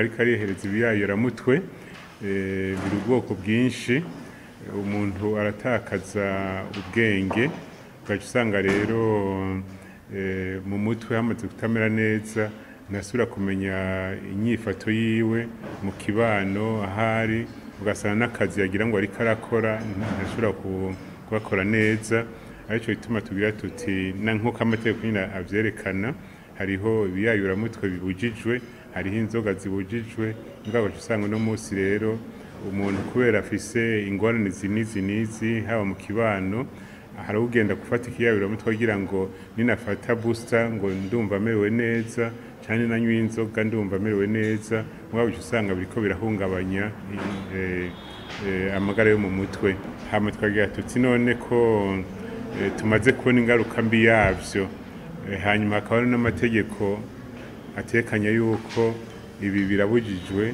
ariko arihereza ibiyayuramutwe biri ubwoko bwinshi, umuntu aratakaza ubwenge, ugaca usanga rero mu mutwe hamaze kutamera neza, ntasubira kumenya inyifato yiwe mu kibano ahari, ugasanga n'akazi yagira ngo ariko arakora ntashobora kubakora neza. Aricyo bituma tugira tuti nk'uko amategeko nyine avyerekana, hariho ibiyayuramutwe bibujijwe, hariho inzoga zibujijwe, mugabo usanga no munsi rero umuntu kubera afise ingorane zinizi haba mu kibano, hari ugenda gufata ikiyayuramutwe kugira ngo ninafata booster ngo ndumva amerewe neza, cyane nanywa inzoga ndumva amerewe neza, mugabo usanga biriko birahungabanya amagara yo mu mutwe. Hama twagira tuti none ko tumaze kubona ingaruka mbi yavyo, hanyuma hakaba n'amategeko atekanya yuko ibi birabujijwe,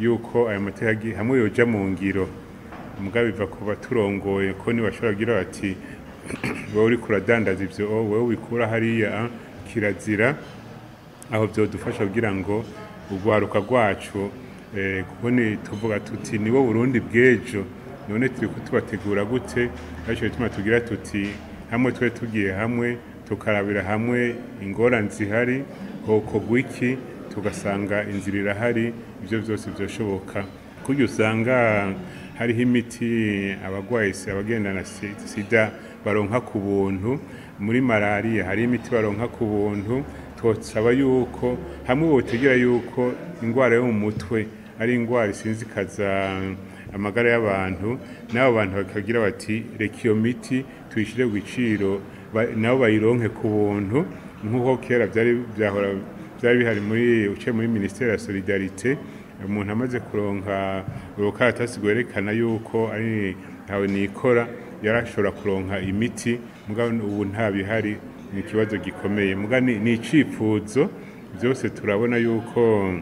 yuko aya mategeko hamwe yoja mu ngiro, mugabo biva kuba turongoye ko ni bashobora kugira bati wowe uri kuradandaza ivyo, wowe wikura hariya kirazira, aho vyodufasha kugira ngo urwaruka rwacu kuko ni tuvuga tuti nibo Burundi bw'ejo, none turiko tubategura gute? Aricyo bituma tugira tuti hamwe twe tugiye hamwe tukarabira hamwe ingorane zihari, hokorwa iki, tugasanga inzira irahari, ivyo vyose vyoshoboka. Kurya usanga hariho imiti abagwayi abagendana sida baronka ku buntu, muri malaria hari imiti baronka ku buntu. Twosaba yuko hamwe botegera yuko ingwara yo mu mutwe ari ingwara isinzikaza amagara y'abantu, nabo bantu bakagira bati reka iyo miti tuyishire ku giciro, nabo bayironke ku buntu, nk'uko kera byari bihari muri Ministère ya Solidarité. Umuntu amaze kuronka urukaratasi rwerekana yuko ari ntawe nikora, yarashobora kuronka imiti, mugabo ubu nta bihari, ni ikibazo gikomeye. Mugabo ni icifuzo, byose turabona yuko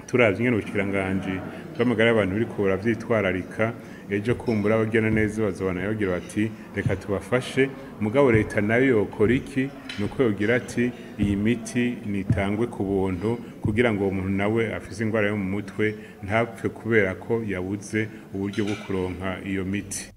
turavye ingene ubushikiranganje bw'amagara y'abantu biriko buravyitwararika, ejo kumbura abagena neza bazobana bagira bati reka tubafashe, mugabo leta nayo yokora iki? Nuko yogira ati iyi miti nitangwe ku buntu kugira ngo umuntu nawe afise ingwara yo mu mutwe ntapfe kubera ko yabuze uburyo bwo kuronka iyo miti.